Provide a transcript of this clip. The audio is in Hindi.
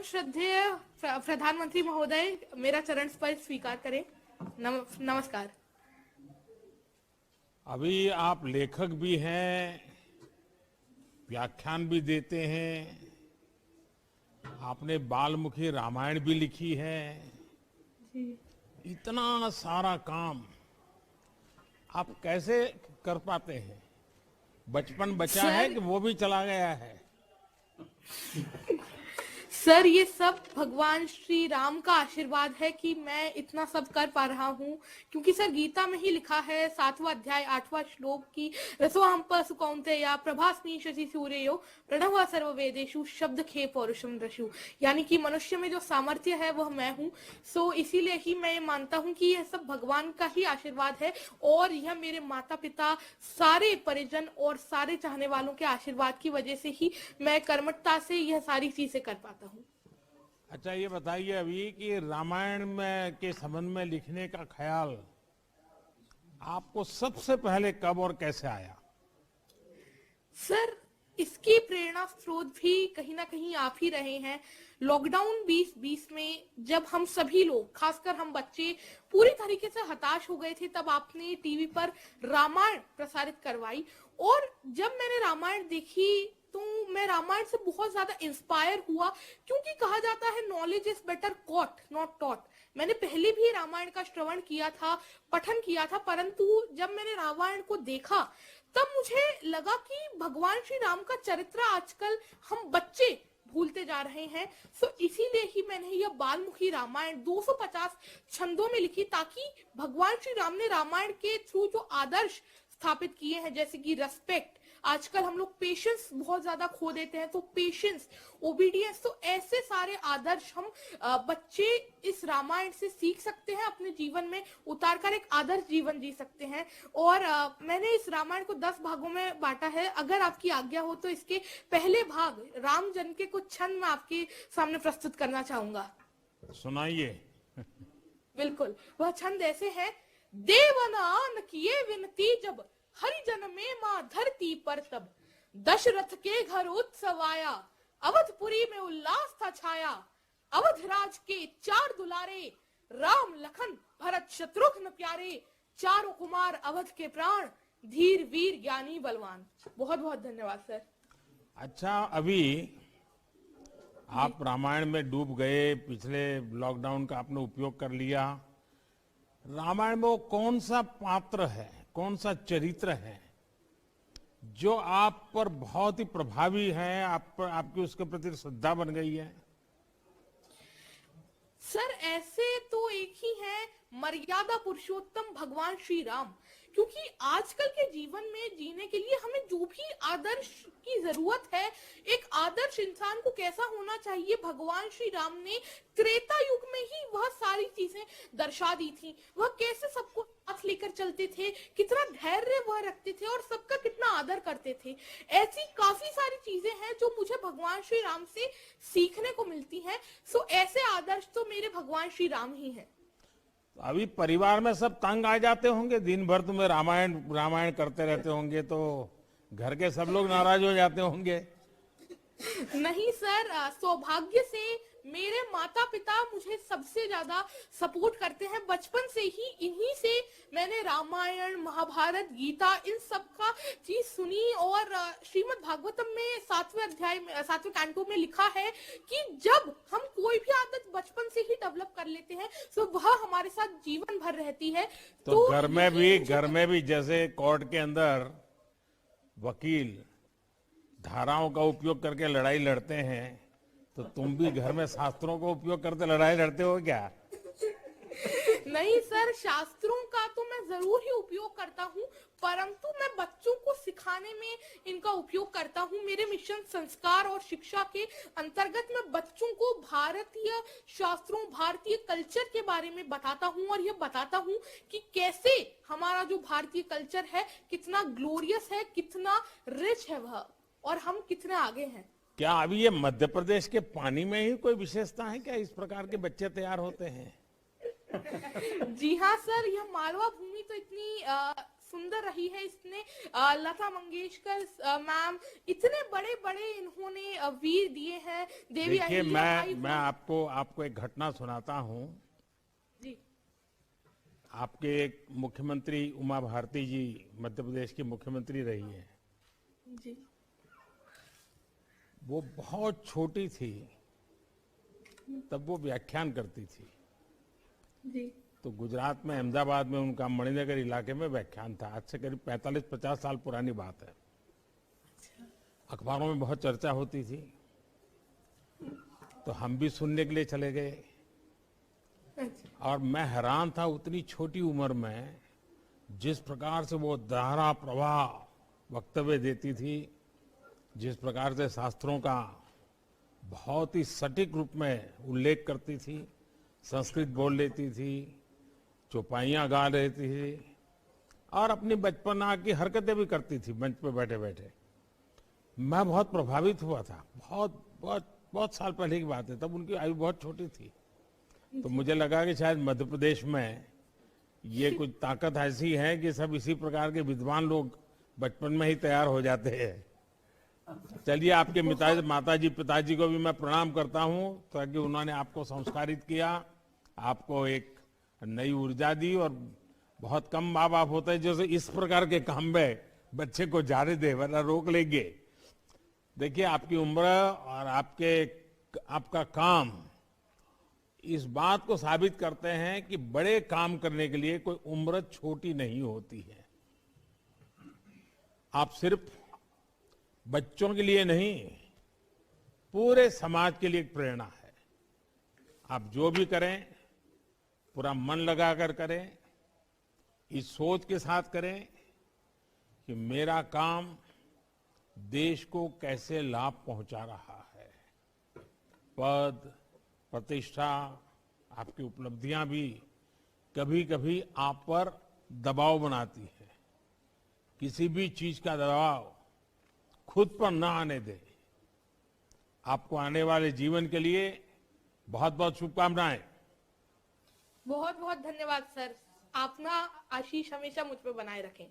श्रद्धेय प्रधानमंत्री महोदय, मेरा चरण स्पर्श स्वीकार करें। नमस्कार। अभी आप लेखक भी हैं, व्याख्यान भी देते हैं, आपने बालमुखी रामायण भी लिखी है। इतना सारा काम आप कैसे कर पाते हैं? बचपन बचा है कि वो भी चला गया है? सर, ये सब भगवान श्री राम का आशीर्वाद है कि मैं इतना सब कर पा रहा हूँ, क्योंकि सर गीता में ही लिखा है 7वां अध्याय 8वां श्लोक की रसोहम पशु कौन्तेय प्रभास्मि शशि सूर्यो प्रणव सर्व वेदेषु शब्द खे पौरुषम रशु, यानी कि मनुष्य में जो सामर्थ्य है वह मैं हूँ। सो इसीलिए ही मैं ये मानता हूँ कि यह सब भगवान का ही आशीर्वाद है, और यह मेरे माता पिता, सारे परिजन और सारे चाहने वालों के आशीर्वाद की वजह से ही मैं कर्मठता से यह सारी चीजें कर पाता हूँ। अच्छा, ये बताइए अभी कि रामायण में के संबंध में लिखने का ख्याल आपको सबसे पहले कब और कैसे आया? सर, इसकी प्रेरणा स्रोत भी कहीं ना कहीं आप ही रहे हैं। लॉकडाउन 2020 में जब हम सभी लोग, खासकर हम बच्चे, पूरी तरीके से हताश हो गए थे, तब आपने टीवी पर रामायण प्रसारित करवाई, और जब मैंने रामायण देखी तो मैं रामायण से बहुत ज्यादा इंस्पायर हुआ, क्योंकि कहा जाता है knowledge is better caught not taught. मैंने पहले भी रामायण का श्रवण किया था, पठन किया था, परंतु जब मैंने रामायण को देखा तब मुझे लगा कि भगवान श्री राम का चरित्र आजकल हम बच्चे भूलते जा रहे हैं। सो इसीलिए ही मैंने यह बालमुखी रामायण 250 छंदों में लिखी, ताकि भगवान श्री राम ने रामायण के थ्रू जो आदर्श स्थापित किए हैं, जैसे कि रेस्पेक्ट, आजकल हम लोग पेशेंस बहुत ज्यादा खो देते हैं, तो पेशेंस, ओबीडियंस, तो ऐसे सारे आदर्श हम बच्चे इस रामायण से सीख सकते हैं, अपने जीवन में उतारकर एक आदर्श जीवन जी सकते हैं। और मैंने इस रामायण को 10 भागों में बांटा है। अगर आपकी आज्ञा हो तो इसके पहले भाग राम जन्म के कुछ छंद मैं आपके सामने प्रस्तुत करना चाहूंगा। सुनाइए। बिल्कुल, वह छंद ऐसे है। देवनान किए विनती जब, हरिजन में मां धरती पर तब, दशरथ के घर उत्सव आया, अवधपुरी में उल्लास था छाया, अवधराज के 4 दुलारे, राम लखन भरत शत्रुघ्न प्यारे, चारों कुमार अवध के प्राण, धीर वीर ज्ञानी बलवान। बहुत बहुत धन्यवाद सर। अच्छा, अभी आप रामायण में डूब गए, पिछले लॉकडाउन का आपने उपयोग कर लिया। रामायण में वो कौन सा पात्र है, कौन सा चरित्र है जो आप पर बहुत ही प्रभावी है, आप पर, आपकी उसके प्रति श्रद्धा बन गई है? सर, ऐसे तो एक ही है, मर्यादा पुरुषोत्तम भगवान श्री राम, क्योंकि आजकल के जीवन में जीने के लिए हमें जो भी आदर्श की जरूरत है, एक आदर्श इंसान को कैसा होना चाहिए, भगवान श्री राम ने त्रेता युग में ही वह सारी चीजें दर्शा दी थी। वह कैसे सबको साथ लेकर चलते थे, कितना धैर्य वह रखते थे, और सबका कितना आदर करते थे। ऐसी काफी सारी चीजें हैं जो मुझे भगवान श्री राम से सीखने को मिलती हैं। सो ऐसे आदर्श तो मेरे भगवान श्री राम ही हैं। अभी परिवार में सब तंग आ जाते होंगे, दिन भर तुम्हें रामायण रामायण करते रहते होंगे, तो घर के सब लोग नाराज हो जाते होंगे। नहीं सर, सौभाग्य से मेरे माता पिता मुझे सबसे ज्यादा सपोर्ट करते हैं। बचपन से ही इन्हीं से मैंने रामायण, महाभारत, गीता, इन सब का चीज सुनी, और श्रीमद् भागवतम में 7वें अध्याय में 7वें कैंटो में लिखा है कि जब हम कोई भी आदत बचपन से ही डेवलप कर लेते हैं तो वह हमारे साथ जीवन भर रहती है। तो घर में भी जैसे कोर्ट के अंदर वकील धाराओं का उपयोग करके लड़ाई लड़ते हैं, तो तुम भी घर में शास्त्रों का उपयोग करते लड़ाई लड़ते हो क्या? नहीं सर, शास्त्रों का तो मैं जरूर ही उपयोग करता हूँ, परंतु मैं बच्चों को सिखाने में इनका उपयोग करता हूँ। मेरे मिशन संस्कार और शिक्षा के अंतर्गत मैं बच्चों को भारतीय शास्त्रों, भारतीय कल्चर के बारे में बताता हूँ, और यह बताता हूँ कि कैसे हमारा जो भारतीय कल्चर है कितना ग्लोरियस है, कितना रिच है वह, और हम कितने आगे हैं। क्या अभी ये मध्य प्रदेश के पानी में ही कोई विशेषता है क्या, इस प्रकार के बच्चे तैयार होते हैं? जी हाँ सर, यह मालवा भूमि तो इतनी सुंदर रही है। इसने लता मंगेशकर मैम, इतने बड़े बड़े इन्होंने वीर दिए हैं। देवी देखिए, अहिल्याबाई मैं आपको एक घटना सुनाता हूँ। जी आपके एक मुख्यमंत्री उमा भारती जी मध्य प्रदेश की मुख्यमंत्री रही है। जी वो बहुत छोटी थी तब वो व्याख्यान करती थी। जी तो गुजरात में अहमदाबाद में उनका मणिनगर इलाके में व्याख्यान था। आज से करीब 45-50 साल पुरानी बात है। अखबारों में बहुत चर्चा होती थी, तो हम भी सुनने के लिए चले गए। और मैं हैरान था, उतनी छोटी उम्र में जिस प्रकार से वो धारा प्रवाह वक्तव्य देती थी, जिस प्रकार से शास्त्रों का बहुत ही सटीक रूप में उल्लेख करती थी, संस्कृत बोल लेती थी, चौपाइयां गा लेती थी और अपनी बचपना की हरकतें भी करती थी मंच पे बैठे बैठे। मैं बहुत प्रभावित हुआ था। बहुत बहुत बहुत साल पहले की बात है, तब उनकी आयु बहुत छोटी थी। तो मुझे लगा कि शायद मध्य प्रदेश में ये कुछ ताकत ऐसी है कि सब इसी प्रकार के विद्वान लोग बचपन में ही तैयार हो जाते हैं। चलिए, आपके माताजी पिताजी को भी मैं प्रणाम करता हूं, ताकि उन्होंने आपको संस्कारित किया, आपको एक नई ऊर्जा दी। और बहुत कम माँ बाप होते हैं जो इस प्रकार के काम में बच्चे को जाने दे, वरना रोक लेंगे। देखिए, आपकी उम्र और आपका काम इस बात को साबित करते हैं कि बड़े काम करने के लिए कोई उम्र छोटी नहीं होती है। आप सिर्फ बच्चों के लिए नहीं, पूरे समाज के लिए एक प्रेरणा है। आप जो भी करें पूरा मन लगाकर करें, इस सोच के साथ करें कि मेरा काम देश को कैसे लाभ पहुंचा रहा है। पद, प्रतिष्ठा, आपकी उपलब्धियां भी कभी कभी आप पर दबाव बनाती है। किसी भी चीज का दबाव खुद पर न आने दे। आपको आने वाले जीवन के लिए बहुत बहुत शुभकामनाएं। बहुत बहुत धन्यवाद सर। अपना आशीष हमेशा मुझ पर बनाए रखें।